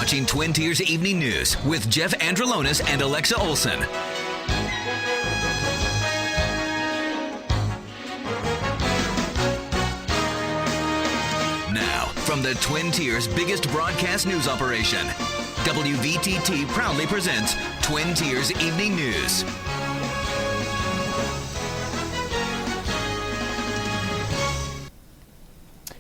watching Twin Tiers Evening News with Jeff Androlonis and Alexa Olson. Now, from the Twin Tiers' biggest broadcast news operation, WVTT proudly presents Twin Tiers Evening News.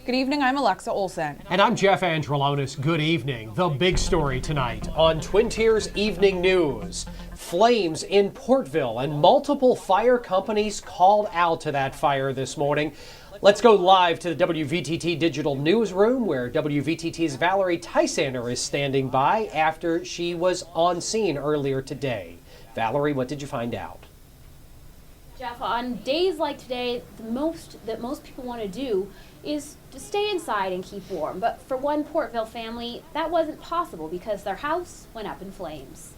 Good evening, I'm Alexa Olson. And I'm Jeff Androlonis. Good evening. The big story tonight on Twin Tiers Evening News. Flames in Portville and multiple fire companies called out to that fire this morning. Let's go live to the WVTT Digital Newsroom where WVTT's Valerie Tysander is standing by after she was on scene earlier today. Valerie, what did you find out? Jeff, on days like today, the most people want to do is to stay inside and keep warm. But for one Portville family, that wasn't possible because their house went up in flames.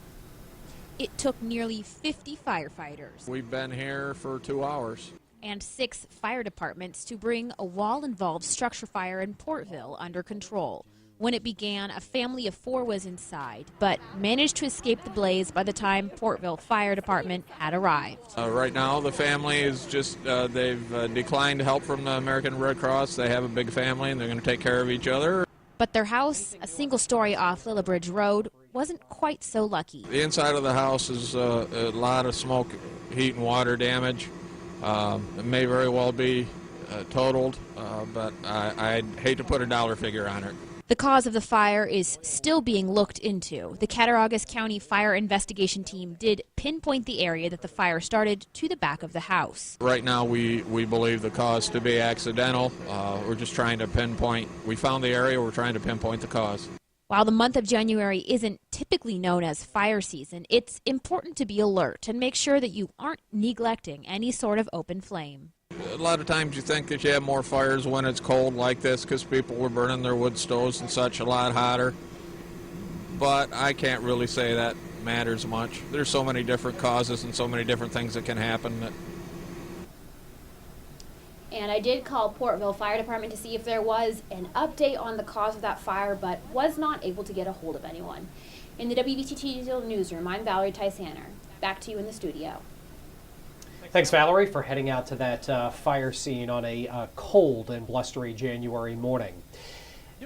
It took nearly 50 firefighters. We've been here for 2 hours. And 6 fire departments to bring a wall-involved structure fire in Portville under control. When it began, a family of 4 was inside, but managed to escape the blaze by the time Portville Fire Department had arrived. Right now, the family is just, they've declined help from the American Red Cross. They have a big family, and they're going to take care of each other. But their house, a single story off Lillibridge Road, wasn't quite so lucky. The inside of the house is a lot of smoke, heat, and water damage. It may very well be totaled, but I'd hate to put a dollar figure on it. The cause of the fire is still being looked into. The Cattaraugus County Fire Investigation Team did pinpoint the area that the fire started to the back of the house. Right now, we believe the cause to be accidental. We're just trying to pinpoint. We found the area. We're trying to pinpoint the cause. While the month of January isn't typically known as fire season, it's important to be alert and make sure that you aren't neglecting any sort of open flame. A lot of times you think that you have more fires when it's cold like this because people were burning their wood stoves and such a lot hotter. But I can't really say that matters much. There's so many different causes and so many different things that can happen. And I did call Portville Fire Department to see if there was an update on the cause of that fire, but was not able to get a hold of anyone. In the WVTT Digital Newsroom, I'm Valerie Tysander. Back to you in the studio. Thanks, Valerie, for heading out to that fire scene on a cold and blustery January morning.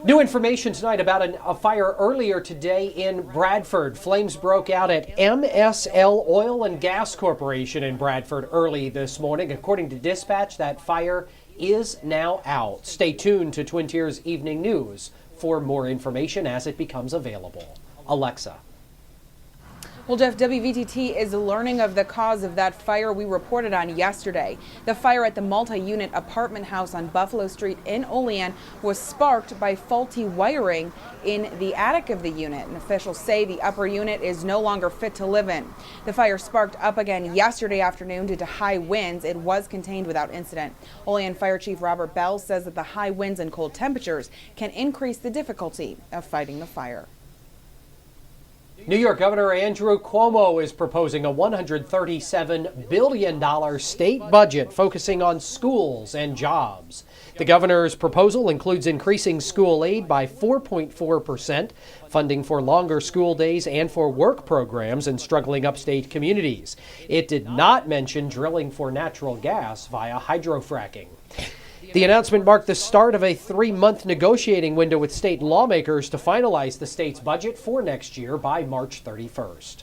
New information tonight about a fire earlier today in Bradford. Flames broke out at MSL Oil and Gas Corporation in Bradford early this morning. According to dispatch, that fire is now out. Stay tuned to Twin Tiers Evening News for more information as it becomes available. Alexa. Well, Jeff, WVTT is learning of the cause of that fire we reported on yesterday. The fire at the multi-unit apartment house on Buffalo Street in Olean was sparked by faulty wiring in the attic of the unit. And officials say the upper unit is no longer fit to live in. The fire sparked up again yesterday afternoon due to high winds. It was contained without incident. Olean Fire Chief Robert Bell says that the high winds and cold temperatures can increase the difficulty of fighting the fire. New York Governor Andrew Cuomo is proposing a $137 billion state budget focusing on schools and jobs. The governor's proposal includes increasing school aid by 4.4%, funding for longer school days and for work programs in struggling upstate communities. It did not mention drilling for natural gas via hydrofracking. The announcement marked the start of a 3-month negotiating window with state lawmakers to finalize the state's budget for next year by March 31st.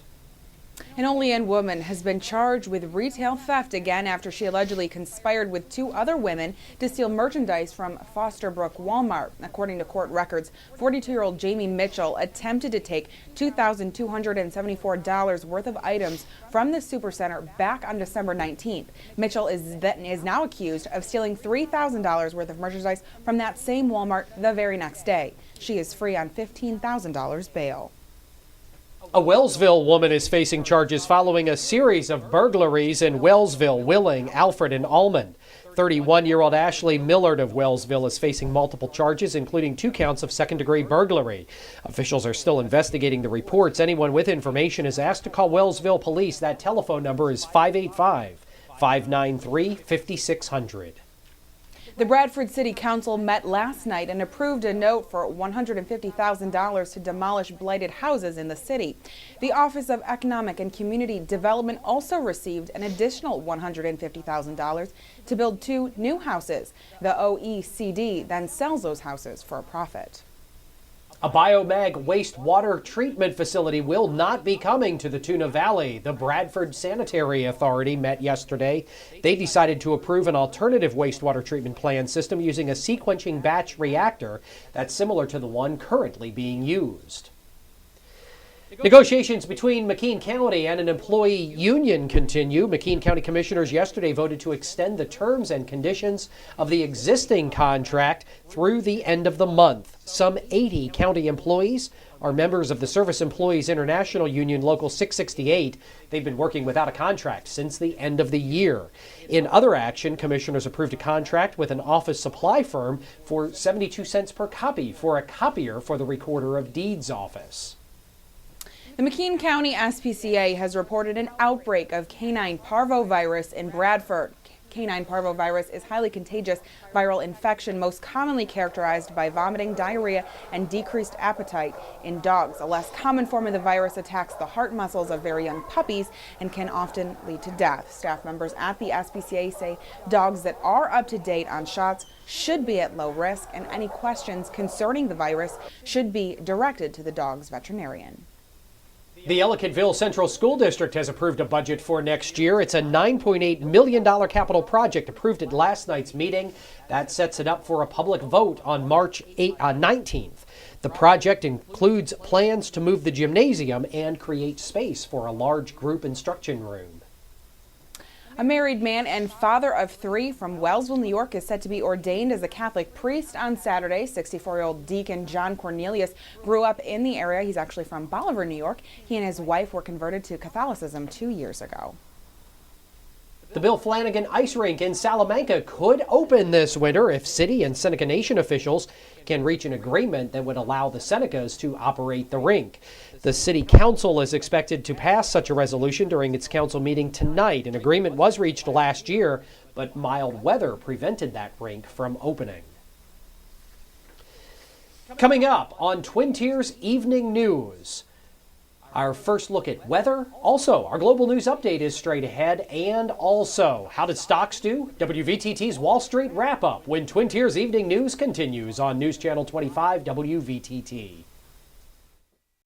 An Olean woman has been charged with retail theft again after she allegedly conspired with 2 other women to steal merchandise from Fosterbrook Walmart. According to court records, 42-year-old Jamie Mitchell attempted to take $2,274 worth of items from the supercenter back on December 19th. Mitchell is now accused of stealing $3,000 worth of merchandise from that same Walmart the very next day. She is free on $15,000 bail. A Wellsville woman is facing charges following a series of burglaries in Wellsville, Willing, Alfred, and Almond. 31-year-old Ashley Millard of Wellsville is facing multiple charges, including 2 counts of second-degree burglary. Officials are still investigating the reports. Anyone with information is asked to call Wellsville Police. That telephone number is 585-593-5600. The Bradford City Council met last night and approved a note for $150,000 to demolish blighted houses in the city. The Office of Economic and Community Development also received an additional $150,000 to build 2 new houses. The OECD then sells those houses for a profit. A biomag wastewater treatment facility will not be coming to the Tuna Valley. The Bradford Sanitary Authority met yesterday. They decided to approve an alternative wastewater treatment plan system using a sequencing batch reactor that's similar to the one currently being used. Negotiations between McKean County and an employee union continue. McKean County Commissioners yesterday voted to extend the terms and conditions of the existing contract through the end of the month. Some 80 county employees are members of the Service Employees International Union Local 668. They've been working without a contract since the end of the year. In other action, commissioners approved a contract with an office supply firm for 72 cents per copy for a copier for the Recorder of Deeds office. The McKean County SPCA has reported an outbreak of canine parvovirus in Bradford. Canine parvovirus is highly contagious viral infection, most commonly characterized by vomiting, diarrhea, and decreased appetite in dogs. A less common form of the virus attacks the heart muscles of very young puppies and can often lead to death. Staff members at the SPCA say dogs that are up to date on shots should be at low risk, and any questions concerning the virus should be directed to the dog's veterinarian. The Ellicottville Central School District has approved a budget for next year. It's a $9.8 million capital project approved at last night's meeting. That sets it up for a public vote on March 19th. The project includes plans to move the gymnasium and create space for a large group instruction room. A married man and father of 3 from Wellsville, New York, is set to be ordained as a Catholic priest on Saturday. 64-year-old Deacon John Cornelius grew up in the area. He's actually from Bolivar, New York. He and his wife were converted to Catholicism 2 years ago. The Bill Flanagan Ice Rink in Salamanca could open this winter if City and Seneca Nation officials can reach an agreement that would allow the Senecas to operate the rink. The City Council is expected to pass such a resolution during its council meeting tonight. An agreement was reached last year, but mild weather prevented that rink from opening. Coming up on Twin Tiers Evening News, our first look at weather. Also, our global news update is straight ahead. And also, how did stocks do? WVTT's Wall Street wrap-up when Twin Tiers Evening News continues on News Channel 25 WVTT.